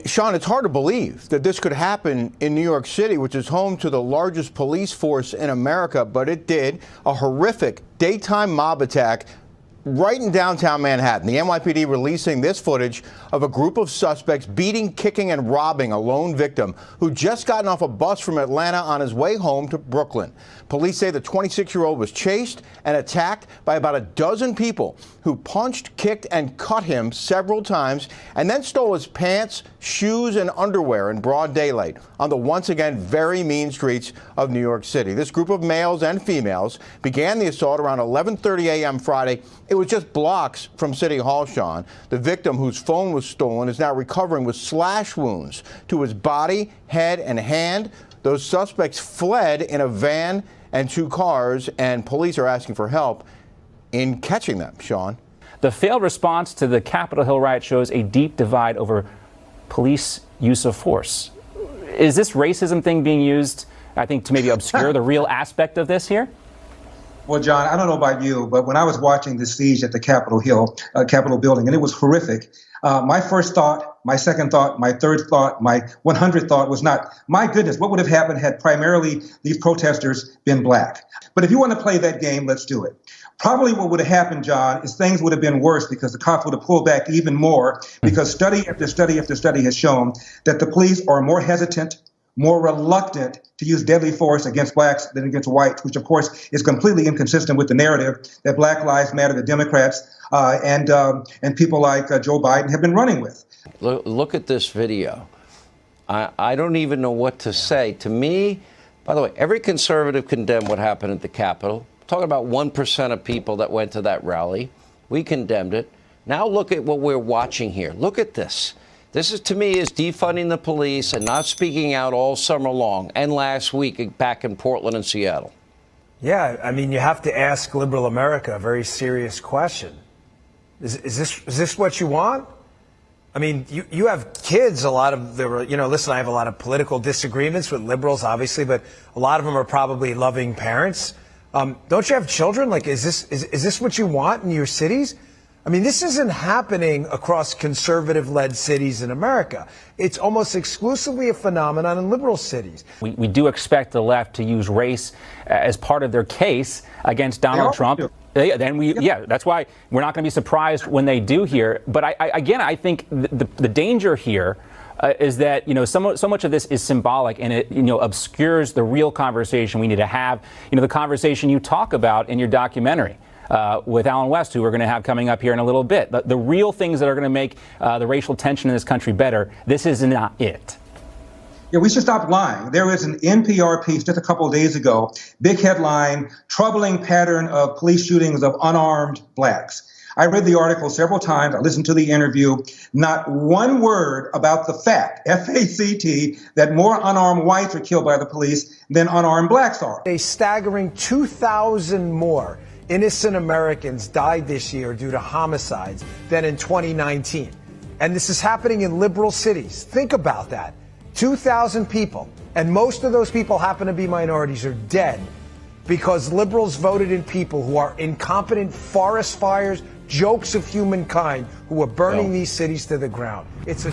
Sean, it's hard to believe that this could happen in New York City, which is home to the largest police force in America, but it did. A horrific daytime mob attack right in downtown Manhattan. The NYPD releasing this footage of a group of suspects beating, kicking, and robbing a lone victim who'd just gotten off a bus from Atlanta on his way home to Brooklyn. Police say the 26-year-old was chased and attacked by about a dozen people who punched, kicked, and cut him several times and then stole his pants, shoes, and underwear in broad daylight on the once again very mean streets of New York City. This group of males and females began the assault around 11:30 a.m. Friday. It was just blocks from City Hall, Sean. The victim, whose phone was stolen, is now recovering with slash wounds to his body, head, and hand. Those suspects fled in a van and two cars, and police are asking for help in catching them, Sean. The failed response to the Capitol Hill riot shows a deep divide over police use of force. Is this racism thing being used, I think, to maybe obscure the real aspect of this here? Well, John, I don't know about you, but when I was watching the siege at the Capitol Hill, Capitol building, and it was horrific, my first thought, my second thought, my third thought, my 100th thought was not, my goodness, what would have happened had primarily these protesters been black? But if you want to play that game, let's do it. Probably what would have happened, John, is things would have been worse because the cops would have pulled back even more because study after study after study has shown that the police are more hesitant, more reluctant to use deadly force against blacks than against whites, which, of course, is completely inconsistent with the narrative that Black Lives Matter, the Democrats, and people like Joe Biden have been running with. Look at this video. I don't even know what to say. To me, by the way, every conservative condemned what happened at the Capitol. I'm talking about 1% of people that went to that rally. We condemned it. Now look at what we're watching here. Look at this. This is, to me, is defunding the police and not speaking out all summer long and last week back in Portland and Seattle. Yeah, I mean, you have to ask liberal America a very serious question. Is this what you want? I mean, you have kids, a lot of them, listen, I have a lot of political disagreements with liberals, obviously, but a lot of them are probably loving parents. Don't you have children? Like, is this what you want in your cities? I mean, this isn't happening across conservative-led cities in America. It's almost exclusively a phenomenon in liberal cities. We do expect the left to use race as part of their case against Donald Trump. That's why we're not going to be surprised when they do here. But I think the danger here is that, so much of this is symbolic and it, obscures the real conversation we need to have, the conversation you talk about in your documentary. With Allen West, who we're going to have coming up here in a little bit. The real things that are going to make the racial tension in this country better, this is not it. Yeah, we should stop lying. There was an NPR piece just a couple of days ago, big headline, troubling pattern of police shootings of unarmed blacks. I read the article several times. I listened to the interview. Not one word about the fact, F-A-C-T, that more unarmed whites are killed by the police than unarmed blacks are. A staggering 2,000 more innocent Americans died this year due to homicides than in 2019. And this is happening in liberal cities. Think about that. 2,000 people, and most of those people happen to be minorities, are dead because liberals voted in people who are incompetent forest fires, jokes of humankind, who are burning these cities to the ground. It's a